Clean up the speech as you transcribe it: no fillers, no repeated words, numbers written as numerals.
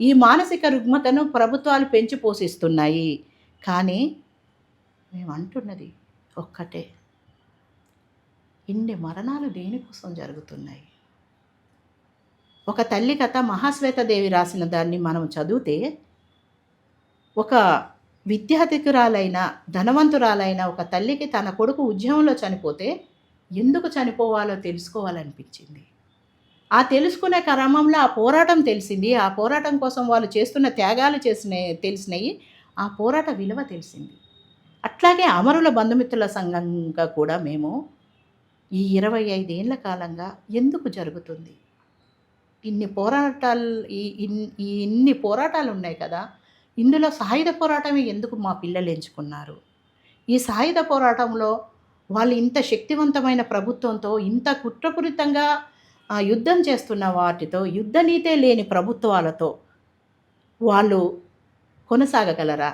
ఈ మానసిక రుగ్మతను ప్రభుత్వాలు పెంచి పోషిస్తున్నాయి. కానీ మేమంటున్నది ఒక్కటే. ఇన్ని మరణాలు దేనికోసం జరుగుతున్నాయి? ఒక తల్లి కథ మహాశ్వేతదేవి రాసిన దాన్ని మనం చదివితే, ఒక విద్యాధికురాలైన, ధనవంతురాలైన ఒక తల్లికి తన కొడుకు ఉద్యమంలో చనిపోతే, ఎందుకు చనిపోవాలో తెలుసుకోవాలనిపించింది. ఆ తెలుసుకునే క్రమంలో ఆ పోరాటం తెలిసింది. ఆ పోరాటం కోసం వాళ్ళు చేస్తున్న త్యాగాలు తెలిసినయి. ఆ పోరాట విలువ తెలిసింది. అట్లాగే అమరుల బంధుమిత్రుల సంఘంగా కూడా మేము ఈ 25 ఏళ్ల కాలంగా ఎందుకు జరుగుతుంది? ఇన్ని పోరాటాలు ఈ ఇన్ని పోరాటాలున్నాయి కదా! ఇందులో సాయుధ పోరాటమే ఎందుకు మా పిల్లలు ఎంచుకున్నారు? ఈ సాయుధ పోరాటంలో వాళ్ళు ఇంత శక్తివంతమైన ప్రభుత్వంతో, ఇంత కుట్రపూరితంగా యుద్ధం చేస్తున్న వాటితో, యుద్ధ నీతే లేని ప్రభుత్వాలతో వాళ్ళు కొనసాగగలరా?